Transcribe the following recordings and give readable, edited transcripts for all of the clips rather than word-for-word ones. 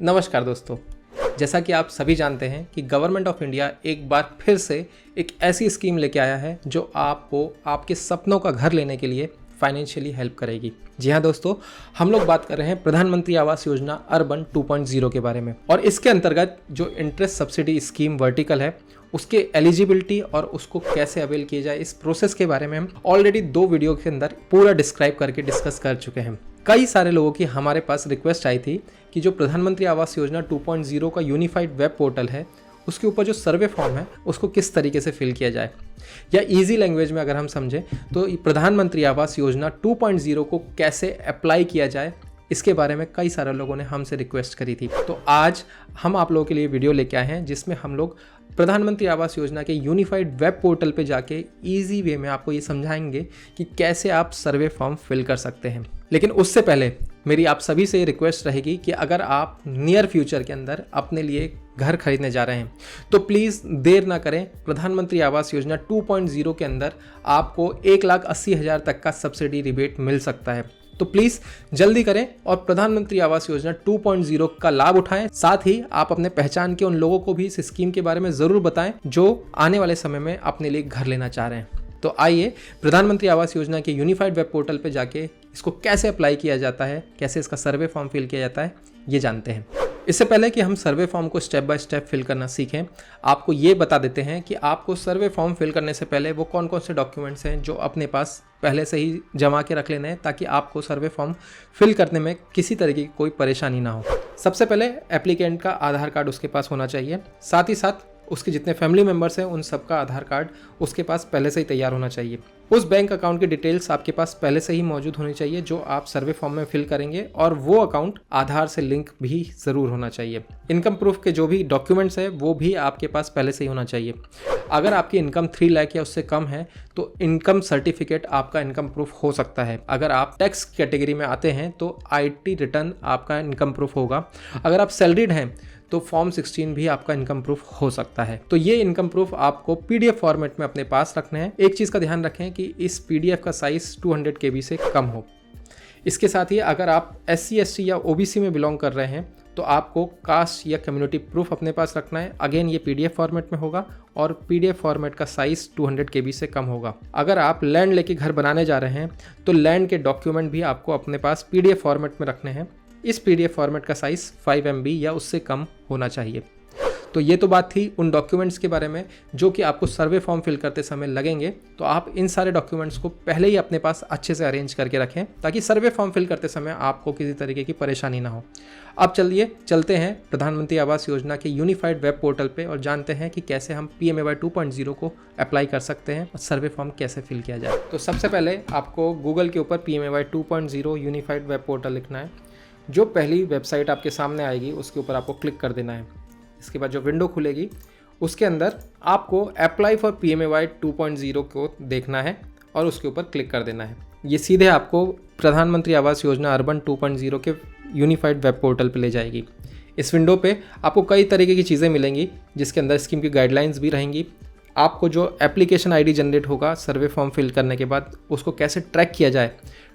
नमस्कार दोस्तों, जैसा कि आप सभी जानते हैं कि गवर्नमेंट ऑफ इंडिया एक बार फिर से एक ऐसी स्कीम लेके आया है जो आपको आपके सपनों का घर लेने के लिए फाइनेंशियली हेल्प करेगी। जी हाँ दोस्तों, हम लोग बात कर रहे हैं प्रधानमंत्री आवास योजना अर्बन 2.0 के बारे में। और इसके अंतर्गत जो इंटरेस्ट सब्सिडी स्कीम वर्टिकल है उसके एलिजिबिलिटी और उसको कैसे अवेल किया जाए, इस प्रोसेस के बारे में हम ऑलरेडी 2 वीडियो के अंदर पूरा डिस्क्राइब करके डिस्कस कर चुके हैं। कई सारे लोगों की हमारे पास रिक्वेस्ट आई थी कि जो प्रधानमंत्री आवास योजना 2.0 का यूनिफाइड वेब पोर्टल है उसके ऊपर जो सर्वे फॉर्म है उसको किस तरीके से फिल किया जाए, या इजी लैंग्वेज में अगर हम समझें तो प्रधानमंत्री आवास योजना 2.0 को कैसे अप्लाई किया जाए, इसके बारे में कई सारे लोगों ने हमसे रिक्वेस्ट करी थी। तो आज हम आप लोगों के लिए वीडियो लेके आए हैं जिसमें हम लोग प्रधानमंत्री आवास योजना के यूनिफाइड वेब पोर्टल पे जाके इजी वे में आपको ये समझाएंगे कि कैसे आप सर्वे फॉर्म फिल कर सकते हैं। लेकिन उससे पहले मेरी आप सभी से रिक्वेस्ट रहेगी कि अगर आप नियर फ्यूचर के अंदर अपने लिए घर खरीदने जा रहे हैं तो प्लीज़ देर ना करें। प्रधानमंत्री आवास योजना 2.0 के अंदर आपको 1,80,000 तक का सब्सिडी रिबेट मिल सकता है, तो प्लीज़ जल्दी करें और प्रधानमंत्री आवास योजना 2.0 का लाभ उठाएं। साथ ही आप अपने पहचान के उन लोगों को भी इस स्कीम के बारे में ज़रूर बताएं जो आने वाले समय में अपने लिए घर लेना चाह रहे हैं। तो आइए प्रधानमंत्री आवास योजना के यूनिफाइड वेब पोर्टल पे जाके इसको कैसे अप्लाई किया जाता है, कैसे इसका सर्वे फॉर्म फिल किया जाता है, ये जानते हैं। इससे पहले कि हम सर्वे फॉर्म को स्टेप बाय स्टेप फिल करना सीखें, आपको ये बता देते हैं कि आपको सर्वे फॉर्म फिल करने से पहले वो कौन कौन से डॉक्यूमेंट्स हैं जो अपने पास पहले से ही जमा के रख लेने हैं, ताकि आपको सर्वे फॉर्म फिल करने में किसी तरीके की कोई परेशानी ना हो। सबसे पहले एप्लीकेंट का आधार कार्ड उसके पास होना चाहिए, साथ ही साथ उसके जितने फैमिली मेम्बर्स हैं उन सबका आधार कार्ड उसके पास पहले से ही तैयार होना चाहिए। उस बैंक अकाउंट की डिटेल्स आपके पास पहले से ही मौजूद होनी चाहिए जो आप सर्वे फॉर्म में फिल करेंगे, और वो अकाउंट आधार से लिंक भी ज़रूर होना चाहिए। इनकम प्रूफ के जो भी डॉक्यूमेंट्स हैं वो भी आपके पास पहले से ही होना चाहिए। अगर आपकी इनकम 3 लाख या उससे कम है तो इनकम सर्टिफिकेट आपका इनकम प्रूफ हो सकता है। अगर आप टैक्स कैटेगरी में आते हैं तो IT रिटर्न आपका इनकम प्रूफ होगा। अगर आप सैलरीड हैं तो फॉर्म 16 भी आपका इनकम प्रूफ हो सकता है। तो ये इनकम प्रूफ आपको PDF फॉर्मेट में अपने पास रखने हैं। एक चीज़ का ध्यान रखें कि इस PDF का साइज़ 200 KB से कम हो। इसके साथ ही अगर आप SC ST या OBC में बिलोंग कर रहे हैं तो आपको कास्ट या कम्युनिटी प्रूफ अपने पास रखना है। अगेन ये PDF फॉर्मेट में होगा और PDF फॉर्मेट का साइज़ 200 KB से कम होगा। अगर आप लैंड लेके घर बनाने जा रहे हैं तो लैंड के डॉक्यूमेंट भी आपको अपने पास PDF फॉर्मेट में रखने हैं। इस PDF फॉर्मेट का साइज़ 5 MB या उससे कम होना चाहिए। तो ये तो बात थी उन डॉक्यूमेंट्स के बारे में जो कि आपको सर्वे फॉर्म फिल करते समय लगेंगे। तो आप इन सारे डॉक्यूमेंट्स को पहले ही अपने पास अच्छे से अरेंज करके रखें ताकि सर्वे फॉर्म फिल करते समय आपको किसी तरीके की परेशानी ना हो। अब चलिए चलते हैं प्रधानमंत्री आवास योजना के यूनिफाइड वेब पोर्टल पे और जानते हैं कि कैसे हम PMAY 2.0 को अप्लाई कर सकते हैं और सर्वे फॉर्म कैसे फिल किया जाए। तो सबसे पहले आपको गूगल के ऊपर PMAY 2.0 यूनिफाइड वेब पोर्टल लिखना है। जो पहली वेबसाइट आपके सामने आएगी उसके ऊपर आपको क्लिक कर देना है। इसके बाद जो विंडो खुलेगी उसके अंदर आपको अप्लाई फॉर PMAY 2.0 को देखना है और उसके ऊपर क्लिक कर देना है। ये सीधे आपको प्रधानमंत्री आवास योजना अर्बन 2.0 के यूनिफाइड वेब पोर्टल पे ले जाएगी। इस विंडो पे आपको कई तरीके की चीज़ें मिलेंगी जिसके अंदर स्कीम की गाइडलाइंस भी रहेंगी। आपको जो एप्लीकेशन ID जनरेट होगा सर्वे फॉर्म फिल करने के बाद उसको कैसे ट्रैक किया जाए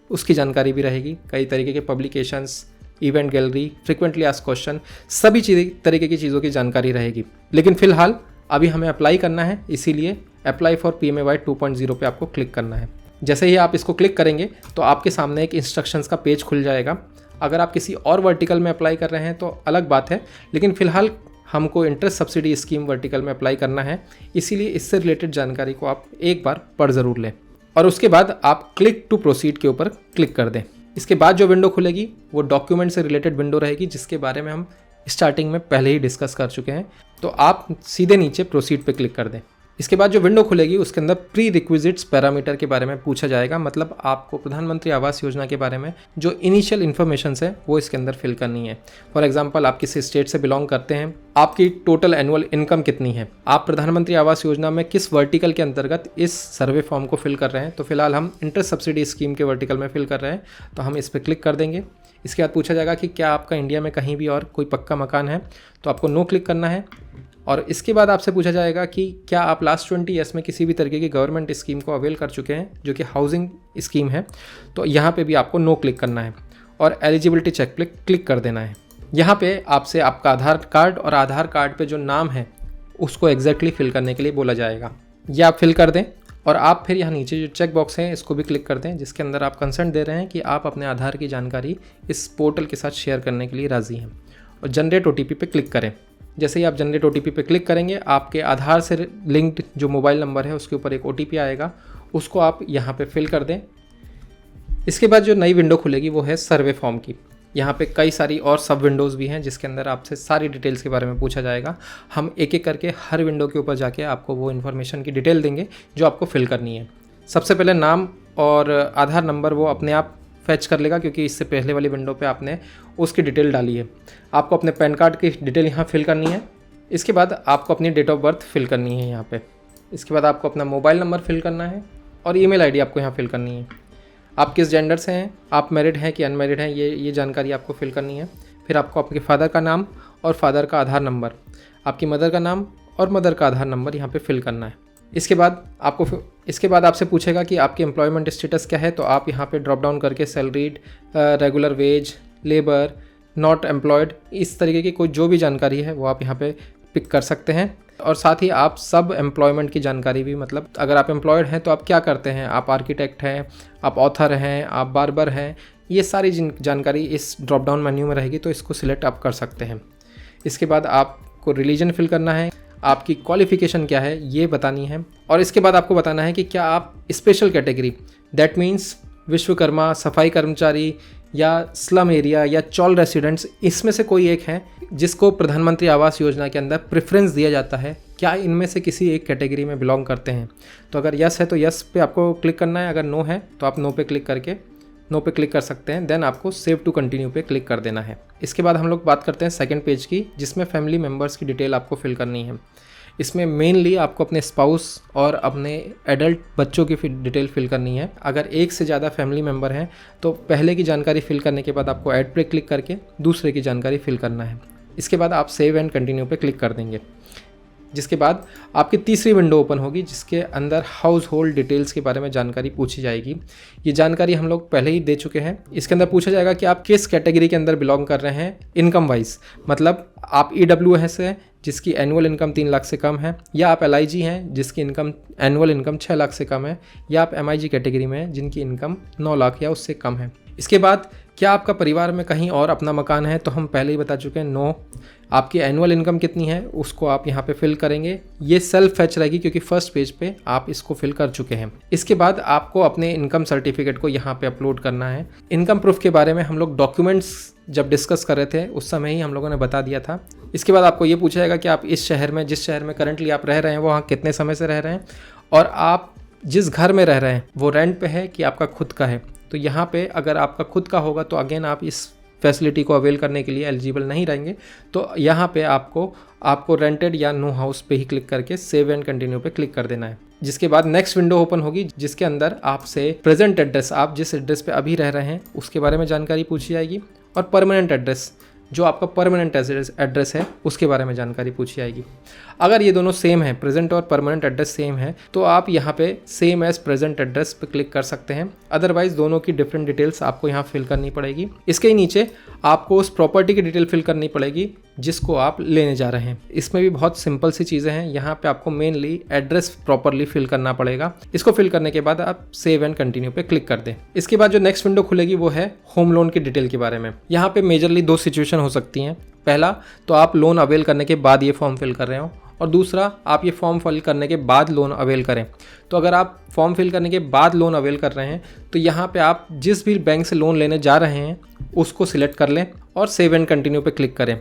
उसकी जानकारी भी रहेगी। कई तरीके के publications, event gallery, frequently asked question, सभी तरीके की चीज़ों की जानकारी रहेगी। लेकिन फ़िलहाल अभी हमें अप्लाई करना है, इसीलिए अप्लाई फॉर PMAY 2.0 पे आपको क्लिक करना है। जैसे ही आप इसको क्लिक करेंगे तो आपके सामने एक इंस्ट्रक्शंस का पेज खुल जाएगा। अगर आप किसी और वर्टिकल में अप्लाई कर रहे हैं तो अलग बात है, लेकिन फ़िलहाल हमको इंटरेस्ट सब्सिडी स्कीम वर्टिकल में अप्लाई करना है, इसीलिए इससे रिलेटेड जानकारी को आप एक बार पढ़ ज़रूर लें और उसके बाद आप क्लिक टू प्रोसीड के ऊपर क्लिक कर दें। इसके बाद जो विंडो खुलेगी वो डॉक्यूमेंट से रिलेटेड विंडो रहेगी जिसके बारे में हम स्टार्टिंग में पहले ही डिस्कस कर चुके हैं। तो आप सीधे नीचे प्रोसीड पे क्लिक कर दें। इसके बाद जो विंडो खुलेगी उसके अंदर प्री रिक्विजिट्स पैरामीटर के बारे में पूछा जाएगा, मतलब आपको प्रधानमंत्री आवास योजना के बारे में जो इनिशियल इन्फॉर्मेशन है वो इसके अंदर फिल करनी है। फॉर एग्जांपल आप किस स्टेट से बिलोंग करते हैं, आपकी टोटल एनुअल इनकम कितनी है, आप प्रधानमंत्री आवास योजना में किस वर्टिकल के अंतर्गत इस सर्वे फॉर्म को फिल कर रहे हैं। तो फिलहाल हम इंटरेस्ट सब्सिडी स्कीम के वर्टिकल में फिल कर रहे हैं, तो हम इस पर क्लिक कर देंगे। इसके बाद पूछा जाएगा कि क्या आपका इंडिया में कहीं भी और कोई पक्का मकान है, तो आपको नो क्लिक करना है। और इसके बाद आपसे पूछा जाएगा कि क्या आप लास्ट 20 ईयर्स में किसी भी तरीके की गवर्नमेंट स्कीम को अवेल कर चुके हैं जो कि हाउसिंग स्कीम है, तो यहाँ पे भी आपको नो क्लिक करना है और एलिजिबिलिटी चेक पे क्लिक कर देना है। यहाँ पे आपसे आपका आधार कार्ड और आधार कार्ड पे जो नाम है उसको एग्जैक्टली फिल करने के लिए बोला जाएगा। ये आप फिल कर दें और आप फिर यहाँ नीचे जो चेक बॉक्स है इसको भी क्लिक कर दें, जिसके अंदर आप कंसेंट दे रहे हैं कि आप अपने आधार की जानकारी इस पोर्टल के साथ शेयर करने के लिए राज़ी हैं, और जनरेट OTP पे क्लिक करें। जैसे ही आप जनरेट OTP पे क्लिक करेंगे, आपके आधार से लिंक्ड जो मोबाइल नंबर है उसके ऊपर एक OTP आएगा, उसको आप यहाँ पे फिल कर दें। इसके बाद जो नई विंडो खुलेगी वो है सर्वे फॉर्म की। यहाँ पे कई सारी और सब विंडोज़ भी हैं जिसके अंदर आपसे सारी डिटेल्स के बारे में पूछा जाएगा। हम एक एक करके हर विंडो के ऊपर जाके आपको वो इन्फॉर्मेशन की डिटेल देंगे जो आपको फिल करनी है। सबसे पहले नाम और आधार नंबर वो अपने आप फैच कर लेगा, क्योंकि इससे पहले वाली विंडो पे आपने उसकी डिटेल डाली है। आपको अपने पैन कार्ड की डिटेल यहाँ फिल करनी है। इसके बाद आपको अपनी डेट ऑफ बर्थ फिल करनी है यहाँ पे। इसके बाद आपको अपना मोबाइल नंबर फिल करना है और ईमेल आईडी आपको यहाँ फिल करनी है। आप किस जेंडर से हैं, आप मैरिड हैं कि अनमैरिड हैं, ये जानकारी आपको फिल करनी है। फिर आपको आपके फादर का नाम और फादर का आधार नंबर, आपकी मदर का नाम और मदर का आधार नंबर यहाँ पे फिल करना है। इसके बाद आपसे पूछेगा कि आपकी एम्प्लॉयमेंट स्टेटस क्या है, तो आप यहाँ पे ड्रॉप डाउन करके salaried, regular wage, labour, not employed, इस तरीके की कोई जो भी जानकारी है वो आप यहाँ पे पिक कर सकते हैं। और साथ ही आप सब एम्प्लॉयमेंट की जानकारी भी, मतलब अगर आप एम्प्लॉयड हैं तो आप क्या करते हैं, आप आर्किटेक्ट हैं, आप ऑथर हैं, आप बार्बर हैं, ये सारी जानकारी इस ड्रॉप डाउन मेन्यू में रहेगी, तो इसको सिलेक्ट आप कर सकते हैं। इसके बाद आपको रिलीजन फिल करना है, आपकी क्वालिफ़िकेशन क्या है ये बतानी है, और इसके बाद आपको बताना है कि क्या आप special category, that means Vishwakarma, सफाई कर्मचारी या स्लम एरिया या चॉल रेसिडेंट्स, इसमें से कोई एक है जिसको प्रधानमंत्री आवास योजना के अंदर प्रेफरेंस दिया जाता है, क्या इनमें से किसी एक कैटेगरी में बिलोंग करते हैं। तो अगर यस है तो यस पे आपको क्लिक करना है, अगर नो है तो आप नो पे क्लिक कर सकते हैं। देन आपको सेव टू कंटिन्यू पे क्लिक कर देना है। इसके बाद हम लोग बात करते हैं सेकंड पेज की, जिसमें फैमिली मेम्बर्स की डिटेल आपको फिल करनी है। इसमें मेनली आपको अपने स्पाउस और अपने एडल्ट बच्चों की डिटेल फिल करनी है। अगर एक से ज़्यादा फैमिली मेम्बर हैं तो पहले की जानकारी फिल करने के बाद आपको ऐड पे क्लिक करके दूसरे की जानकारी फिल करना है। इसके बाद आप सेव एंड कंटिन्यू पे क्लिक कर देंगे, जिसके बाद आपकी तीसरी विंडो ओपन होगी, जिसके अंदर हाउस होल्ड डिटेल्स के बारे में जानकारी पूछी जाएगी। ये जानकारी हम लोग पहले ही दे चुके हैं। इसके अंदर पूछा जाएगा कि आप किस कैटेगरी के अंदर बिलोंग कर रहे हैं इनकम वाइज, मतलब आप EWS है जिसकी एनुअल इनकम 3 लाख से कम है, या आप LIG हैं जिसकी एनुअल इनकम 6 लाख से कम है, या आप MIG कैटेगरी में हैं जिनकी इनकम 9 लाख या उससे कम है। इसके बाद क्या आपका परिवार में कहीं और अपना मकान है, तो हम पहले ही बता चुके हैं नो। आपकी एनुअल इनकम कितनी है उसको आप यहाँ पे फिल करेंगे। ये सेल्फ फैच रहेगी क्योंकि फर्स्ट पेज पे आप इसको फिल कर चुके हैं। इसके बाद आपको अपने इनकम सर्टिफिकेट को यहाँ पे अपलोड करना है। इनकम प्रूफ के बारे में हम लोग डॉक्यूमेंट्स जब डिस्कस कर रहे थे उस समय ही हम लोगों ने बता दिया था। इसके बाद आपको ये पूछा जाएगा कि आप इस शहर में, जिस शहर में करंटली आप रह रहे हैं, वहाँ कितने समय से रह रहे हैं, और आप जिस घर में रह रहे हैं वो रेंट पे है कि आपका खुद का है। तो यहाँ पे अगर आपका खुद का होगा तो अगेन आप इस फैसिलिटी को अवेल करने के लिए एलिजिबल नहीं रहेंगे। तो यहाँ पे आपको रेंटेड या नो हाउस पे ही क्लिक करके सेव एंड कंटिन्यू पे क्लिक कर देना है। जिसके बाद नेक्स्ट विंडो ओपन होगी, जिसके अंदर आपसे प्रेजेंट एड्रेस, आप जिस एड्रेस पे अभी रह रहे हैं उसके बारे में जानकारी पूछी जाएगी, और परमानेंट एड्रेस, जो आपका परमानेंट एड्रेस है उसके बारे में जानकारी पूछी जाएगी। अगर ये दोनों सेम है, प्रेजेंट और परमानेंट एड्रेस सेम है, तो आप यहाँ पे सेम एज प्रेजेंट एड्रेस पे क्लिक कर सकते हैं। अदरवाइज दोनों की डिफरेंट डिटेल्स आपको यहाँ फिल करनी पड़ेगी। इसके ही नीचे आपको उस प्रॉपर्टी की डिटेल फिल करनी पड़ेगी जिसको आप लेने जा रहे हैं। इसमें भी बहुत सिंपल सी चीज़ें हैं। यहाँ पे आपको मेनली एड्रेस प्रॉपरली फिल करना पड़ेगा। इसको फिल करने के बाद आप सेव एंड कंटिन्यू पे क्लिक कर दें। इसके बाद जो नेक्स्ट विंडो खुलेगी वो है होम लोन की डिटेल के बारे में। यहाँ पे मेजरली 2 सिचुएशन हो सकती हैं। पहला तो आप लोन अवेल करने के बाद ये फॉर्म फिल कर रहे हो, और दूसरा आप ये फॉर्म फिल करने के बाद लोन अवेल करें। तो अगर आप फॉर्म फिल करने के बाद लोन अवेल कर रहे हैं तो यहाँ पे आप जिस भी बैंक से लोन लेने जा रहे हैं उसको सिलेक्ट कर लें और सेव एंड कंटिन्यू पे क्लिक करें।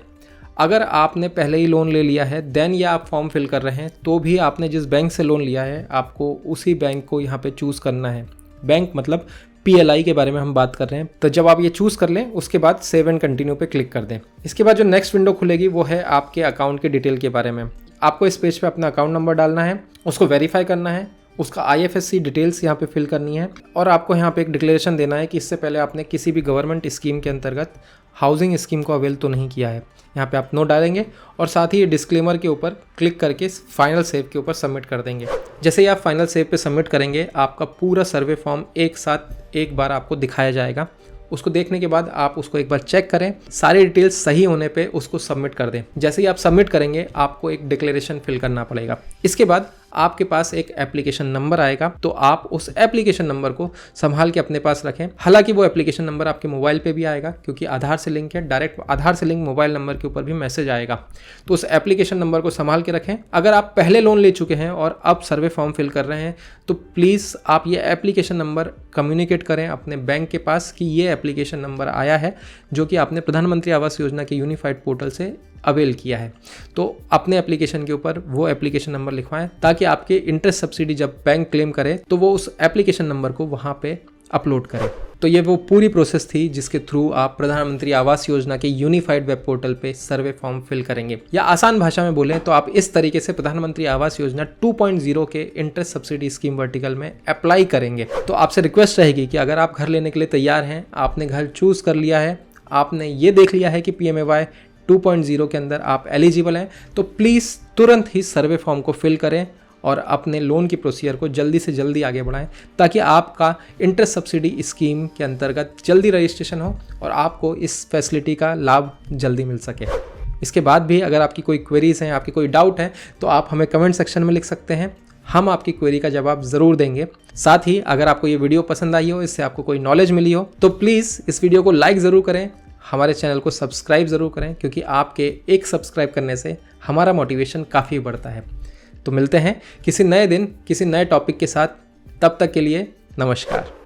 अगर आपने पहले ही लोन ले लिया है देन या आप फॉर्म फिल कर रहे हैं तो भी आपने जिस बैंक से लोन लिया है आपको उसी बैंक को यहाँ पे चूज़ करना है। बैंक मतलब PLI के बारे में हम बात कर रहे हैं। तो जब आप ये चूज़ कर लें उसके बाद सेव एंड कंटिन्यू पे क्लिक कर दें। इसके बाद जो नेक्स्ट विंडो खुलेगी वो है आपके अकाउंट के डिटेल के बारे में। आपको इस पेज पे अपना अकाउंट नंबर डालना है, उसको वेरीफाई करना है, उसका IFSC डिटेल्स यहाँ पे फिल करनी है, और आपको यहाँ पे एक डिक्लेरेशन देना है कि इससे पहले आपने किसी भी गवर्नमेंट स्कीम के अंतर्गत हाउसिंग स्कीम को अवेल तो नहीं किया है। यहाँ पे आप नो डालेंगे और साथ ही ये डिस्क्लेमर के ऊपर क्लिक करके फाइनल सेव के ऊपर सबमिट कर देंगे। जैसे ही आप फाइनल सेव पे सबमिट करेंगे आपका पूरा सर्वे फॉर्म एक साथ एक बार आपको दिखाया जाएगा, उसको देखने के बाद आप उसको एक बार चेक करें, सारी डिटेल्स सही होने पे उसको सबमिट कर दें। जैसे ही आप सबमिट करेंगे आपको एक डिक्लेरेशन फिल करना पड़ेगा। इसके बाद आपके पास एक एप्लीकेशन नंबर आएगा, तो आप उस एप्लीकेशन नंबर को संभाल के अपने पास रखें। हालांकि वो एप्लीकेशन नंबर आपके मोबाइल पे भी आएगा क्योंकि आधार से लिंक है, डायरेक्ट आधार से लिंक मोबाइल नंबर के ऊपर भी मैसेज आएगा, तो उस एप्लीकेशन नंबर को संभाल के रखें। अगर आप पहले लोन ले चुके हैं और अब सर्वे फॉर्म फिल कर रहे हैं तो प्लीज़ आप ये एप्लीकेशन नंबर कम्युनिकेट करें अपने बैंक के पास कि ये एप्लीकेशन नंबर आया है जो कि आपने प्रधानमंत्री आवास योजना के यूनिफाइड पोर्टल से अवेल किया है। तो अपने एप्लीकेशन के ऊपर वो एप्लीकेशन नंबर लिखवाएं ताकि आपके इंटरेस्ट सब्सिडी जब बैंक क्लेम करे तो वो उस एप्लीकेशन नंबर को वहाँ पे अपलोड करें। तो ये वो पूरी प्रोसेस थी जिसके थ्रू आप प्रधानमंत्री आवास योजना के यूनिफाइड वेब पोर्टल पे सर्वे फॉर्म फिल करेंगे। या आसान भाषा में बोलें तो आप इस तरीके से प्रधानमंत्री आवास योजना 2.0 के इंटरेस्ट सब्सिडी स्कीम वर्टिकल में अप्लाई करेंगे। तो आपसे रिक्वेस्ट रहेगी कि अगर आप घर लेने के लिए तैयार हैं, आपने घर चूज कर लिया है, आपने ये देख लिया है कि PMAY 2.0 के अंदर आप एलिजिबल हैं, तो प्लीज़ तुरंत ही सर्वे फॉर्म को फिल करें और अपने लोन की प्रोसीजर को जल्दी से जल्दी आगे बढ़ाएं ताकि आपका इंटरेस्ट सब्सिडी स्कीम के अंतर्गत जल्दी रजिस्ट्रेशन हो और आपको इस फैसिलिटी का लाभ जल्दी मिल सके। इसके बाद भी अगर आपकी कोई क्वेरीज हैं, आपकी कोई डाउट है, तो आप हमें कमेंट सेक्शन में लिख सकते हैं, हम आपकी क्वेरी का जवाब ज़रूर देंगे। साथ ही अगर आपको ये वीडियो पसंद आई हो, इससे आपको कोई नॉलेज मिली हो, तो प्लीज़ इस वीडियो को लाइक ज़रूर करें, हमारे चैनल को सब्सक्राइब ज़रूर करें क्योंकि आपके एक सब्सक्राइब करने से हमारा मोटिवेशन काफ़ी बढ़ता है। तो मिलते हैं किसी नए दिन किसी नए टॉपिक के साथ, तब तक के लिए नमस्कार।